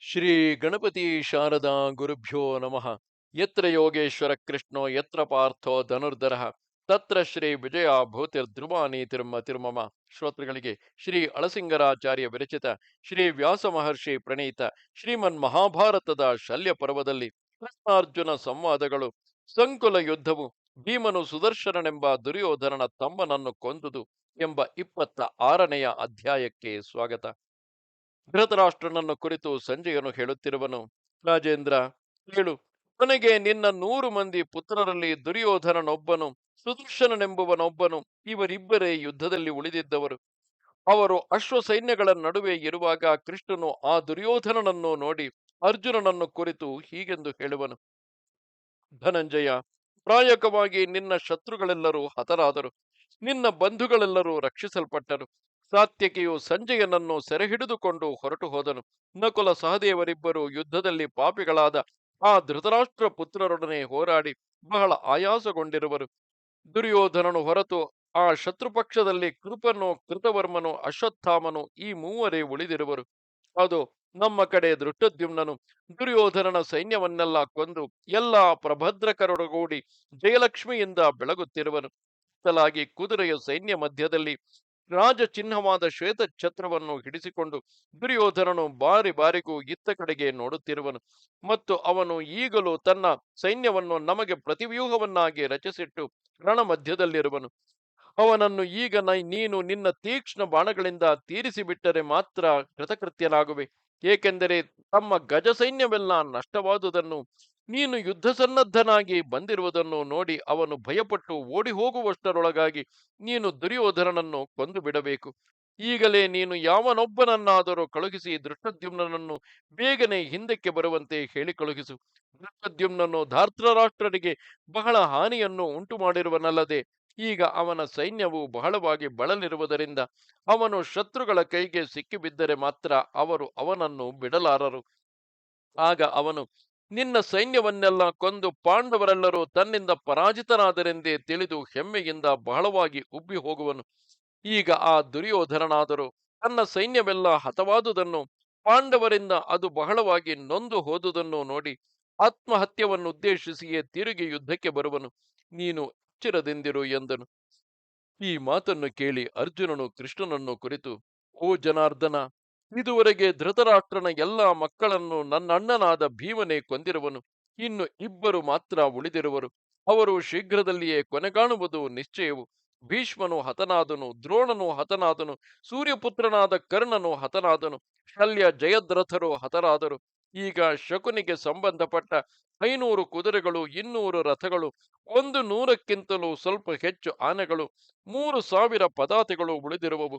ಶ್ರೀ ಗಣಪತಿ ಶಾರದಾ ಗುರುಭ್ಯೋ ನಮಃ. ಯತ್ರ ಯೋಗೇಶ್ವರ ಕೃಷ್ಣೋ ಯತ್ರ ಪಾರ್ಥೋ ಧನುರ್ಧರಃ ತತ್ರ ಶ್ರೀ ವಿಜಯ ಭೂತಿರ್ಧ್ರುವಾನಿ ತಿರ್ಮ ತಿರ್ಮಮ. ಶ್ರೋತೃಗಳಿಗೆ ಶ್ರೀ ಅಳಸಿಂಗರಾಚಾರ್ಯ ವಿರಚಿತ ಶ್ರೀ ವ್ಯಾಸ ಮಹರ್ಷಿ ಪ್ರಣೀತ ಶ್ರೀಮನ್ ಮಹಾಭಾರತದ ಶಲ್ಯ ಪರ್ವದಲ್ಲಿ ಕೃಷ್ಣಾರ್ಜುನ ಸಂವಾದಗಳು, ಸಂಕುಲ ಯುದ್ಧವು, ಭೀಮನು ಸುದರ್ಶನನೆಂಬ ದುರ್ಯೋಧನನ ತಮ್ಮನನ್ನು ಕೊಂದುದು ಎಂಬ 26ನೆಯ ಅಧ್ಯಾಯಕ್ಕೆ ಸ್ವಾಗತ. ಧೃತರಾಷ್ಟ್ರನನ್ನು ಕುರಿತು ಸಂಜಯನು ಹೇಳುತ್ತಿರುವನು. ರಾಜೇಂದ್ರ, ಹೇಳು, ಕೊನೆಗೆ ನಿನ್ನ 100 ಮಂದಿ ಪುತ್ರರಲ್ಲಿ ದುರ್ಯೋಧನನೊಬ್ಬನು, ಸುದರ್ಶನನೆಂಬುವನೊಬ್ಬನು, ಇವರಿಬ್ಬರೇ ಯುದ್ಧದಲ್ಲಿ ಉಳಿದಿದ್ದವರು. ಅವರು ಅಶ್ವಸೈನ್ಯಗಳ ನಡುವೆ ಇರುವಾಗ ಕೃಷ್ಣನು ಆ ದುರ್ಯೋಧನನನ್ನು ನೋಡಿ ಅರ್ಜುನನನ್ನು ಕುರಿತು ಹೀಗೆಂದು ಹೇಳುವನು. ಧನಂಜಯ, ಪ್ರಾಯಕವಾಗಿ ನಿನ್ನ ಶತ್ರುಗಳೆಲ್ಲರೂ ಹತರಾದರು, ನಿನ್ನ ಬಂಧುಗಳೆಲ್ಲರೂ ರಕ್ಷಿಸಲ್ಪಟ್ಟರು. ಸಾತ್ಯಕಿಯು ಸಂಜಯನನ್ನು ಸೆರೆಹಿಡಿದುಕೊಂಡು ಹೊರಟು ಹೋದನು. ನಕುಲ ಸಹದೇವರಿಬ್ಬರು ಯುದ್ಧದಲ್ಲಿ ಪಾಪಿಗಳಾದ ಆ ಧೃತರಾಷ್ಟ್ರ ಪುತ್ರರೊಡನೆ ಹೋರಾಡಿ ಬಹಳ ಆಯಾಸಗೊಂಡಿರುವರು. ದುರ್ಯೋಧನನು ಹೊರತು ಆ ಶತ್ರುಪಕ್ಷದಲ್ಲಿ ಕೃಪನು, ಕೃತವರ್ಮನು, ಅಶ್ವತ್ಥಾಮನು ಈ ಮೂವರೇ ಉಳಿದಿರುವರು. ಅದು ನಮ್ಮ ಕಡೆ ದೃಷ್ಟದ್ಯುಮ್ನನು ದುರ್ಯೋಧನನ ಸೈನ್ಯವನ್ನೆಲ್ಲ ಕೊಂದು ಎಲ್ಲಾ ಪ್ರಭದ್ರಕರೊಡಗೂಡಿ ಜಯಲಕ್ಷ್ಮಿಯಿಂದ ಬೆಳಗುತ್ತಿರುವನು. ಲಾಗಿ ಕುದುರೆಯ ಸೈನ್ಯ ಮಧ್ಯದಲ್ಲಿ ರಾಜ ಚಿಹ್ನವಾದ ಶ್ವೇತ ಛತ್ರವನ್ನು ಹಿಡಿಸಿಕೊಂಡು ದುರ್ಯೋಧನನು ಬಾರಿ ಬಾರಿಗೂ ಇತ್ತ ಕಡೆಗೆ ನೋಡುತ್ತಿರುವನು. ಮತ್ತು ಅವನು ಈಗಲೂ ತನ್ನ ಸೈನ್ಯವನ್ನು ನಮಗೆ ಪ್ರತಿವ್ಯೂಹವನ್ನಾಗಿ ರಚಿಸಿಟ್ಟು ರಣ ಮಧ್ಯದಲ್ಲಿರುವನು. ಅವನನ್ನು ಈಗ ನೀನು ನಿನ್ನ ತೀಕ್ಷ್ಣ ಬಾಣಗಳಿಂದ ತೀರಿಸಿ ಬಿಟ್ಟರೆ ಮಾತ್ರ ಕೃತಕೃತ್ಯನಾಗುವೆ. ಏಕೆಂದರೆ ತಮ್ಮ ಗಜ ಸೈನ್ಯವೆಲ್ಲ ನಷ್ಟವಾದುದನ್ನು, ನೀನು ಯುದ್ಧ ಸನ್ನದ್ಧನಾಗಿ ಬಂದಿರುವುದನ್ನು ನೋಡಿ ಅವನು ಭಯಪಟ್ಟು ಓಡಿ ಹೋಗುವಷ್ಟರೊಳಗಾಗಿ ನೀನು ದುರ್ಯೋಧನನನ್ನು ಕೊಂದು ಬಿಡಬೇಕು. ಈಗಲೇ ನೀನು ಯಾವನೊಬ್ಬನನ್ನಾದರೂ ಕಳುಹಿಸಿ ದೃಷ್ಟದ್ಯುಮ್ನನನ್ನು ಬೇಗನೆ ಹಿಂದಕ್ಕೆ ಬರುವಂತೆ ಹೇಳಿ ಕಳುಹಿಸು. ದೃಷ್ಟದ್ಯುಮ್ನನು ಧಾರ್ತರಾಷ್ಟ್ರರಿಗೆ ಬಹಳ ಹಾನಿಯನ್ನು ಉಂಟು ಮಾಡಿರುವನಲ್ಲದೆ ಈಗ ಅವನ ಸೈನ್ಯವು ಬಹಳವಾಗಿ ಬಳಲಿರುವುದರಿಂದ ಅವನು ಶತ್ರುಗಳ ಕೈಗೆ ಸಿಕ್ಕಿಬಿದ್ದರೆ ಮಾತ್ರ ಅವರು ಅವನನ್ನು ಬಿಡಲಾರರು. ಆಗ ಅವನು ನಿನ್ನ ಸೈನ್ಯವನ್ನೆಲ್ಲ ಕೊಂದು ಪಾಂಡವರೆಲ್ಲರೂ ತನ್ನಿಂದ ಪರಾಜಿತರಾದರೆಂದೇ ತಿಳಿದು ಹೆಮ್ಮೆಯಿಂದ ಬಹಳವಾಗಿ ಉಬ್ಬಿ ಹೋಗುವನು. ಈಗ ಆ ದುರ್ಯೋಧನನಾದರೂ ತನ್ನ ಸೈನ್ಯವೆಲ್ಲ ಹತವಾದುದನ್ನು, ಪಾಂಡವರಿಂದ ಅದು ಬಹಳವಾಗಿ ನೊಂದು ಹೋದುದನ್ನು ನೋಡಿ ಆತ್ಮಹತ್ಯವನ್ನುದ್ದೇಶಿಸಿಯೇ ತಿರುಗಿ ಯುದ್ಧಕ್ಕೆ ಬರುವನು. ನೀನು ಎಚ್ಚರದಿಂದಿರು ಎಂದನು. ಈ ಮಾತನ್ನು ಕೇಳಿ ಅರ್ಜುನನು ಕೃಷ್ಣನನ್ನು ಕುರಿತು, ಓ ಜನಾರ್ದನ, ಇದುವರೆಗೆ ಧೃತರಾಷ್ಟ್ರನ ಎಲ್ಲಾ ಮಕ್ಕಳನ್ನು ನನ್ನಣ್ಣನಾದ ಭೀಮನೇ ಕೊಂದಿರುವನು. ಇನ್ನು ಇಬ್ಬರು ಮಾತ್ರ ಉಳಿದಿರುವರು. ಅವರು ಶೀಘ್ರದಲ್ಲಿಯೇ ಕೊನೆಗಾಣುವುದು ನಿಶ್ಚಯವು. ಭೀಷ್ಮನು ಹತನಾದನು, ದ್ರೋಣನು ಹತನಾದನು, ಸೂರ್ಯಪುತ್ರನಾದ ಕರ್ಣನು ಹತನಾದನು, ಶಲ್ಯ ಜಯದ್ರಥರು ಹತರಾದರು. ಈಗ ಶಕುನಿಗೆ ಸಂಬಂಧಪಟ್ಟ 500 ಕುದುರೆಗಳು, 200 ರಥಗಳು, 100ಕ್ಕಿಂತಲೂ ಸ್ವಲ್ಪ ಹೆಚ್ಚು ಆನೆಗಳು, 3000 ಪದಾತಿಗಳು ಉಳಿದಿರುವವು.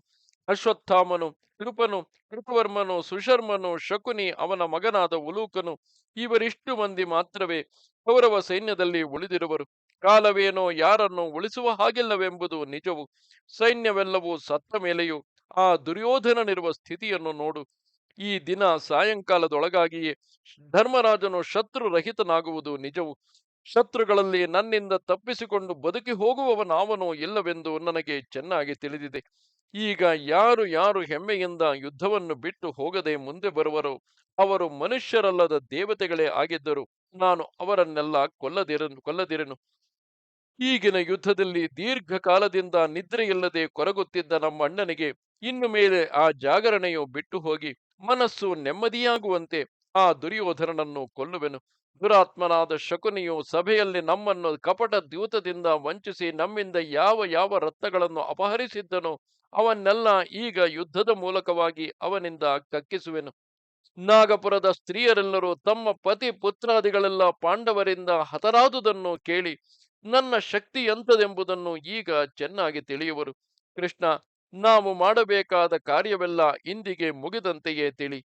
ಅಶ್ವತ್ಥಾಮನು, ಕೃಪನು, ಕೃತವರ್ಮನು, ಸುಶರ್ಮನು, ಶಕುನಿ, ಅವನ ಮಗನಾದ ಉಲೂಕನು, ಇವರಿಷ್ಟು ಮಂದಿ ಮಾತ್ರವೇ ಕೌರವ ಸೈನ್ಯದಲ್ಲಿ ಉಳಿದಿರುವರು. ಕಾಲವೇನೋ ಯಾರನ್ನು ಉಳಿಸುವ ಹಾಗಿಲ್ಲವೆಂಬುದು ನಿಜವು. ಸೈನ್ಯವೆಲ್ಲವೂ ಸತ್ತ ಮೇಲೆಯೂ ಆ ದುರ್ಯೋಧನನಿರುವ ಸ್ಥಿತಿಯನ್ನು ನೋಡು. ಈ ದಿನ ಸಾಯಂಕಾಲದೊಳಗಾಗಿಯೇ ಧರ್ಮರಾಜನು ಶತ್ರುರಹಿತನಾಗುವುದು ನಿಜವು. ಶತ್ರುಗಳಲ್ಲಿ ನನ್ನಿಂದ ತಪ್ಪಿಸಿಕೊಂಡು ಬದುಕಿ ಹೋಗುವವನಾವನೋ ಇಲ್ಲವೆಂದು ನನಗೆ ಚೆನ್ನಾಗಿ ತಿಳಿದಿದೆ. ಈಗ ಯಾರು ಯಾರು ಹೆಮ್ಮೆಯಿಂದ ಯುದ್ಧವನ್ನು ಬಿಟ್ಟು ಹೋಗದೆ ಮುಂದೆ ಬರುವರೋ ಅವರು ಮನುಷ್ಯರಲ್ಲದ ದೇವತೆಗಳೇ ಆಗಿದ್ದರು ನಾನು ಅವರನ್ನೆಲ್ಲ ಕೊಲ್ಲದಿರೆನು. ಈಗಿನ ಯುದ್ಧದಲ್ಲಿ ದೀರ್ಘಕಾಲದಿಂದ ನಿದ್ರೆಯಿಲ್ಲದೆ ಕೊರಗುತ್ತಿದ್ದ ನಮ್ಮ ಅಣ್ಣನಿಗೆ ಇನ್ನು ಮೇಲೆ ಆ ಜಾಗರಣೆಯು ಬಿಟ್ಟು ಹೋಗಿ ಮನಸ್ಸು ನೆಮ್ಮದಿಯಾಗುವಂತೆ ಆ ದುರ್ಯೋಧನನನ್ನು ಕೊಲ್ಲುವೆನು. ದುರಾತ್ಮನಾದ ಶಕುನಿಯು ಸಭೆಯಲ್ಲಿ ನಮ್ಮನ್ನು ಕಪಟ ದ್ಯೂತದಿಂದ ವಂಚಿಸಿ ನಮ್ಮಿಂದ ಯಾವ ಯಾವ ರತ್ನಗಳನ್ನು ಅಪಹರಿಸಿದ್ದನೋ ಅವನ್ನೆಲ್ಲ ಈಗ ಯುದ್ಧದ ಮೂಲಕವಾಗಿ ಅವನಿಂದ ಕಕ್ಕಿಸುವೆನು. ನಾಗಪುರದ ಸ್ತ್ರೀಯರೆಲ್ಲರೂ ತಮ್ಮ ಪತಿ ಪುತ್ರಾದಿಗಳೆಲ್ಲ ಪಾಂಡವರಿಂದ ಹತರಾದುದನ್ನು ಕೇಳಿ ನನ್ನ ಶಕ್ತಿ ಎಂಥದೆಂಬುದನ್ನು ಈಗ ಚೆನ್ನಾಗಿ ತಿಳಿಯುವರು. ಕೃಷ್ಣ, ನಾವು ಮಾಡಬೇಕಾದ ಕಾರ್ಯವೆಲ್ಲ ಇಂದಿಗೆ ಮುಗಿದಂತೆಯೇ ತಿಳಿ.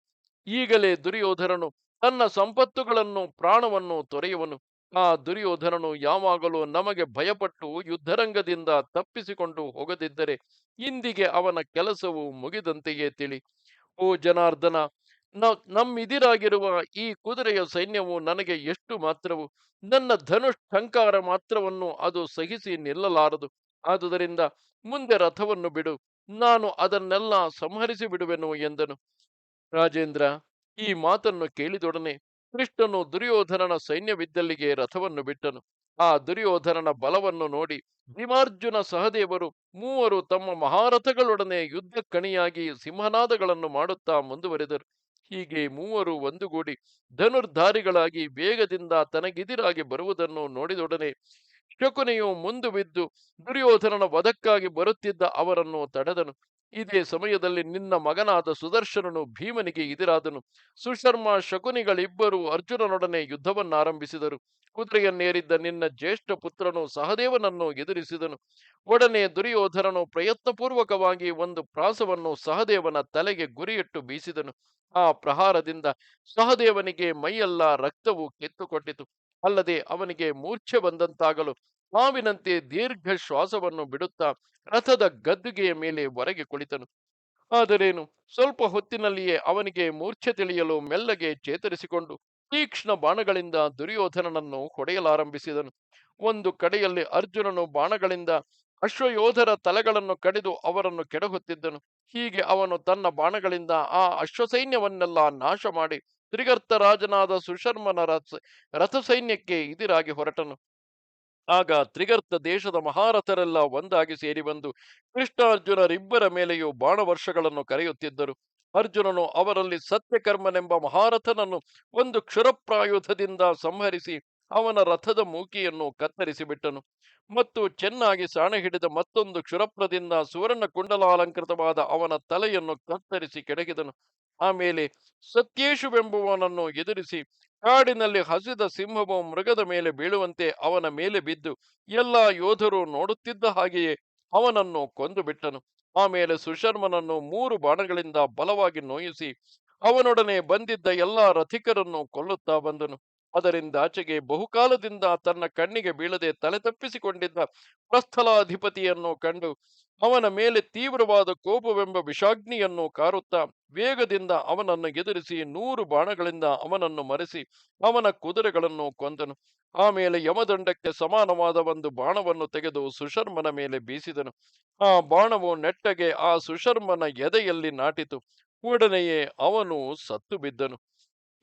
ಈಗಲೇ ದುರ್ಯೋಧನನು ತನ್ನ ಸಂಪತ್ತುಗಳನ್ನು ಪ್ರಾಣವನ್ನು ತೊರೆಯುವನು. ಆ ದುರ್ಯೋಧನನು ಯಾವಾಗಲೂ ನಮಗೆ ಭಯಪಟ್ಟು ಯುದ್ಧರಂಗದಿಂದ ತಪ್ಪಿಸಿಕೊಂಡು ಹೋಗದಿದ್ದರೆ ಇಂದಿಗೆ ಅವನ ಕೆಲಸವು ಮುಗಿದಂತೆಯೇ ತಿಳಿ. ಓ ಜನಾರ್ದನ, ನಮ್ಮಿದಿರಾಗಿರುವ ಈ ಕುದುರೆಯ ಸೈನ್ಯವು ನನಗೆ ಎಷ್ಟು ಮಾತ್ರವು, ನನ್ನ ಧನುಷ್ ಟಂಕಾರ ಮಾತ್ರವನ್ನು ಅದು ಸಹಿಸಿ ನಿಲ್ಲಲಾರದು. ಆದುದರಿಂದ ಮುಂದೆ ರಥವನ್ನು ಬಿಡು, ನಾನು ಅದನ್ನೆಲ್ಲ ಸಂಹರಿಸಿ ಬಿಡುವೆನು ಎಂದನು. ರಾಜೇಂದ್ರ, ಈ ಮಾತನ್ನು ಕೇಳಿದೊಡನೆ ಕೃಷ್ಣನು ದುರ್ಯೋಧನನ ಸೈನ್ಯವಿದ್ದಲ್ಲಿಗೆ ರಥವನ್ನು ಬಿಟ್ಟನು. ಆ ದುರ್ಯೋಧನನ ಬಲವನ್ನು ನೋಡಿ ಭೀಮಾರ್ಜುನ ಸಹದೇವರು ಮೂವರು ತಮ್ಮ ಮಹಾರಥಗಳೊಡನೆ ಯುದ್ಧಕ್ಕಣಿಯಾಗಿ ಸಿಂಹನಾದಗಳನ್ನು ಮಾಡುತ್ತಾ ಮುಂದುವರೆದರು. ಹೀಗೆ ಮೂವರು ಒಂದುಗೂಡಿ ಧನುರ್ಧಾರಿಗಳಾಗಿ ವೇಗದಿಂದ ತನಗೆದಿರಾಗಿ ಬರುವುದನ್ನು ನೋಡಿದೊಡನೆ ಶಕುನಿಯು ಮುಂದು ಬಿದ್ದು ದುರ್ಯೋಧನನ ವಧಕ್ಕಾಗಿ ಬರುತ್ತಿದ್ದ ಅವರನ್ನು ತಡೆದನು. ಇದೇ ಸಮಯದಲ್ಲಿ ನಿನ್ನ ಮಗನಾದ ಸುದರ್ಶನನು ಭೀಮನಿಗೆ ಎದುರಾದನು. ಸುಶರ್ಮ ಶಕುನಿಗಳಿಬ್ಬರೂ ಅರ್ಜುನನೊಡನೆ ಯುದ್ಧವನ್ನಾರಂಭಿಸಿದರು. ಕುದುರೆಯನ್ನೇರಿದ್ದ ನಿನ್ನ ಜ್ಯೇಷ್ಠ ಪುತ್ರನು ಸಹದೇವನನ್ನು ಎದುರಿಸಿದನು. ಒಡನೆ ದುರ್ಯೋಧನನು ಪ್ರಯತ್ನಪೂರ್ವಕವಾಗಿ ಒಂದು ಪ್ರಾಸವನ್ನು ಸಹದೇವನ ತಲೆಗೆ ಗುರಿಯಿಟ್ಟು ಬೀಸಿದನು. ಆ ಪ್ರಹಾರದಿಂದ ಸಹದೇವನಿಗೆ ಮೈಯೆಲ್ಲ ರಕ್ತವು ಕಿತ್ತುಕೊಟ್ಟಿತು. ಅಲ್ಲದೆ ಅವನಿಗೆ ಮೂರ್ಛೆ ಬಂದಂತಾಗಲು ಹಾವಿನಂತೆ ದೀರ್ಘ ಶ್ವಾಸವನ್ನು ಬಿಡುತ್ತಾ ರಥದ ಗದ್ದುಗೆಯ ಮೇಲೆ ಹೊರಗೆ ಕುಳಿತನು. ಆದರೇನು ಸ್ವಲ್ಪ ಹೊತ್ತಿನಲ್ಲಿಯೇ ಅವನಿಗೆ ಮೂರ್ಛೆ ತಿಳಿಯಲು ಮೆಲ್ಲಗೆ ಚೇತರಿಸಿಕೊಂಡು ತೀಕ್ಷ್ಣ ಬಾಣಗಳಿಂದ ದುರ್ಯೋಧನನನ್ನು ಹೊಡೆಯಲಾರಂಭಿಸಿದನು. ಒಂದು ಕಡೆಯಲ್ಲಿ ಅರ್ಜುನನು ಬಾಣಗಳಿಂದ ಅಶ್ವಯೋಧರ ತಲೆಗಳನ್ನು ಕಡಿದು ಅವರನ್ನು ಕೆಡಹುತ್ತಿದ್ದನು. ಹೀಗೆ ಅವನು ತನ್ನ ಬಾಣಗಳಿಂದ ಆ ಅಶ್ವಸೈನ್ಯವನ್ನೆಲ್ಲ ನಾಶ ಮಾಡಿ ತ್ರಿಗರ್ತ ರಾಜನಾದ ಸುಶರ್ಮನ ರಥಸೈನ್ಯಕ್ಕೆ ಎದುರಾಗಿ ಹೊರಟನು. ಆಗ ತ್ರಿಗರ್ತ ದೇಶದ ಮಹಾರಥರೆಲ್ಲ ಒಂದಾಗಿ ಸೇರಿ ಬಂದು ಕೃಷ್ಣಾರ್ಜುನರಿಬ್ಬರ ಮೇಲೆಯೂ ಬಾಣವರ್ಷಗಳನ್ನು ಕರೆಯುತ್ತಿದ್ದರು. ಅರ್ಜುನನು ಅವರಲ್ಲಿ ಸತ್ಯಕರ್ಮನೆಂಬ ಮಹಾರಥನನ್ನು ಒಂದು ಕ್ಷುರಪ್ರಾಯುಧದಿಂದ ಸಂಹರಿಸಿ ಅವನ ರಥದ ಮೂಕಿಯನ್ನು ಕತ್ತರಿಸಿ ಬಿಟ್ಟನು. ಮತ್ತು ಚೆನ್ನಾಗಿ ಸಾಣೆ ಹಿಡಿದ ಮತ್ತೊಂದು ಕ್ಷುರಪ್ರದಿಂದ ಸುವರ್ಣ ಕುಂಡಲಾಲಂಕೃತವಾದ ಅವನ ತಲೆಯನ್ನು ಕತ್ತರಿಸಿ ಕೆಡಗಿದನು. ಆಮೇಲೆ ಸತ್ಯೇಶುವೆಂಬುವನನ್ನು ಎದುರಿಸಿ ಕಾಡಿನಲ್ಲಿ ಹಸಿದ ಸಿಂಹವು ಮೃಗದ ಮೇಲೆ ಬೀಳುವಂತೆ ಅವನ ಮೇಲೆ ಬಿದ್ದು ಎಲ್ಲ ಯೋಧರು ನೋಡುತ್ತಿದ್ದ ಹಾಗೆಯೇ ಅವನನ್ನು ಕೊಂದು ಬಿಟ್ಟನು. ಆಮೇಲೆ ಸುಶರ್ಮನನ್ನು 3 ಬಾಣಗಳಿಂದ ಬಲವಾಗಿ ನೋಯಿಸಿ ಅವನೊಡನೆ ಬಂದಿದ್ದ ಎಲ್ಲ ರಥಿಕರನ್ನು ಕೊಲ್ಲುತ್ತಾ ಬಂದನು. ಅದರಿಂದಾಚೆಗೆ ಬಹುಕಾಲದಿಂದ ತನ್ನ ಕಣ್ಣಿಗೆ ಬೀಳದೆ ತಲೆ ತಪ್ಪಿಸಿಕೊಂಡಿದ್ದ ಪ್ರಸ್ಥಲಾಧಿಪತಿಯನ್ನು ಕಂಡು ಅವನ ಮೇಲೆ ತೀವ್ರವಾದ ಕೋಪವೆಂಬ ವಿಷಾಗ್ನಿಯನ್ನು ಕಾರುತ್ತಾ ವೇಗದಿಂದ ಅವನನ್ನು ಎದುರಿಸಿ 100 ಬಾಣಗಳಿಂದ ಅವನನ್ನು ಮರೆಸಿ ಅವನ ಕುದುರೆಗಳನ್ನು ಕೊಂದನು. ಆಮೇಲೆ ಯಮದಂಡಕ್ಕೆ ಸಮಾನವಾದ ಒಂದು ಬಾಣವನ್ನು ತೆಗೆದು ಸುಶರ್ಮನ ಮೇಲೆ ಬೀಸಿದನು. ಆ ಬಾಣವು ನೆಟ್ಟಗೆ ಆ ಸುಶರ್ಮನ ಎದೆಯಲ್ಲಿ ನಾಟಿತು. ಒಡನೆಯೇ ಅವನು ಸತ್ತು ಬಿದ್ದನು.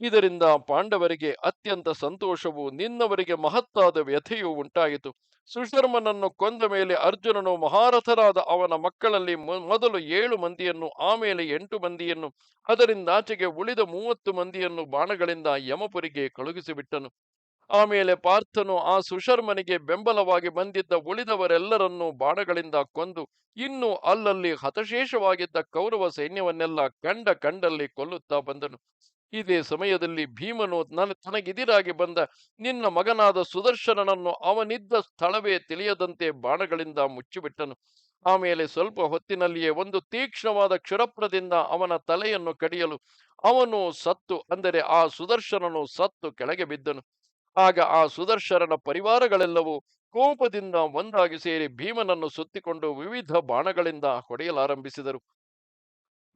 ಇದರಿಂದ ಪಾಂಡವರಿಗೆ ಅತ್ಯಂತ ಸಂತೋಷವು, ನಿನ್ನವರಿಗೆ ಮಹತ್ತಾದ ವ್ಯಥೆಯೂ ಉಂಟಾಯಿತು. ಸುಶರ್ಮನನ್ನು ಕೊಂದ ಮೇಲೆ ಅರ್ಜುನನು ಮಹಾರಥರಾದ ಅವನ ಮಕ್ಕಳಲ್ಲಿ ಮೊದಲು 7 ಮಂದಿಯನ್ನು, ಆಮೇಲೆ 8 ಮಂದಿಯನ್ನು, ಅದರಿಂದಾಚೆಗೆ ಉಳಿದ 30 ಮಂದಿಯನ್ನು ಬಾಣಗಳಿಂದ ಯಮಪುರಿಗೆ ಕಳುಹಿಸಿಬಿಟ್ಟನು. ಆಮೇಲೆ ಪಾರ್ಥನು ಆ ಸುಶರ್ಮನಿಗೆ ಬೆಂಬಲವಾಗಿ ಬಂದಿದ್ದ ಉಳಿದವರೆಲ್ಲರನ್ನೂ ಬಾಣಗಳಿಂದ ಕೊಂದು ಇನ್ನೂ ಅಲ್ಲಲ್ಲಿ ಹತಶೇಷವಾಗಿದ್ದ ಕೌರವ ಸೈನ್ಯವನ್ನೆಲ್ಲ ಕಂಡಲ್ಲಿ ಕೊಲ್ಲುತ್ತಾ ಬಂದನು. ಇದೇ ಸಮಯದಲ್ಲಿ ಭೀಮನು ತನಗೆದಿರಾಗಿ ಬಂದ ನಿನ್ನ ಮಗನಾದ ಸುದರ್ಶನನನ್ನು ಅವನಿದ್ದ ಸ್ಥಳವೇ ತಿಳಿಯದಂತೆ ಬಾಣಗಳಿಂದ ಮುಚ್ಚಿಬಿಟ್ಟನು. ಆಮೇಲೆ ಸ್ವಲ್ಪ ಹೊತ್ತಿನಲ್ಲಿಯೇ ಒಂದು ತೀಕ್ಷ್ಣವಾದ ಕ್ಷುರಪ್ರದಿಂದ ಅವನ ತಲೆಯನ್ನು ಕಡಿಯಲು ಅವನು ಸತ್ತು, ಅಂದರೆ ಆ ಸುದರ್ಶನನು ಸತ್ತು ಕೆಳಗೆ ಬಿದ್ದನು. ಆಗ ಆ ಸುದರ್ಶನನ ಪರಿವಾರಗಳೆಲ್ಲವೂ ಕೋಪದಿಂದ ಒಂದಾಗಿ ಸೇರಿ ಭೀಮನನ್ನು ಸುತ್ತಿಕೊಂಡು ವಿವಿಧ ಬಾಣಗಳಿಂದ ಹೊಡೆಯಲಾರಂಭಿಸಿದರು.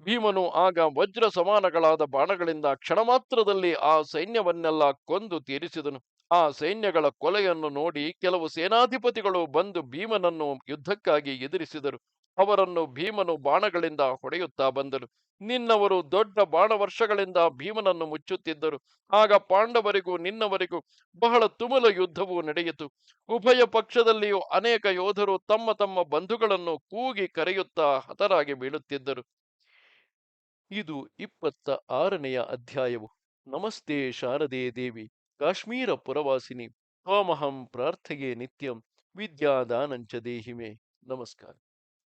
ಭೀಮನು ಆಗ ವಜ್ರ ಸಮಾನಗಳಾದ ಬಾಣಗಳಿಂದ ಕ್ಷಣಮಾತ್ರದಲ್ಲಿ ಆ ಸೈನ್ಯವನ್ನೆಲ್ಲ ಕೊಂದು ತೀರಿಸಿದನು. ಆ ಸೈನ್ಯಗಳ ಕೊಲೆಯನ್ನು ನೋಡಿ ಕೆಲವು ಸೇನಾಧಿಪತಿಗಳು ಬಂದು ಭೀಮನನ್ನು ಯುದ್ಧಕ್ಕಾಗಿ ಎದುರಿಸಿದರು. ಅವರನ್ನು ಭೀಮನು ಬಾಣಗಳಿಂದ ಹೊಡೆಯುತ್ತಾ ಬಂದನು. ನಿನ್ನವರು ದೊಡ್ಡ ಬಾಣವರ್ಷಗಳಿಂದ ಭೀಮನನ್ನು ಮುಚ್ಚುತ್ತಿದ್ದರು. ಆಗ ಪಾಂಡವರಿಗೂ ನಿನ್ನವರಿಗೂ ಬಹಳ ತುಮುಲ ಯುದ್ಧವು ನಡೆಯಿತು. ಉಭಯ ಪಕ್ಷದಲ್ಲಿಯೂ ಅನೇಕ ಯೋಧರು ತಮ್ಮ ತಮ್ಮ ಬಂಧುಗಳನ್ನು ಕೂಗಿ ಕರೆಯುತ್ತಾ ಹತರಾಗಿ ಬೀಳುತ್ತಿದ್ದರು. ಇದು 26ನೆಯ ಅಧ್ಯಾಯವು. ನಮಸ್ತೆ ಶಾರದೆ ದೇವಿ, ಕಾಶ್ಮೀರ ಪುರವಾಸಿನಿ, ತ್ವಾಮಹಂ ಪ್ರಾರ್ಥೆಯೇ ನಿತ್ಯಂ, ವಿದ್ಯಾದಾನಂಚ ದೇಹಿಮೆ. ನಮಸ್ಕಾರ.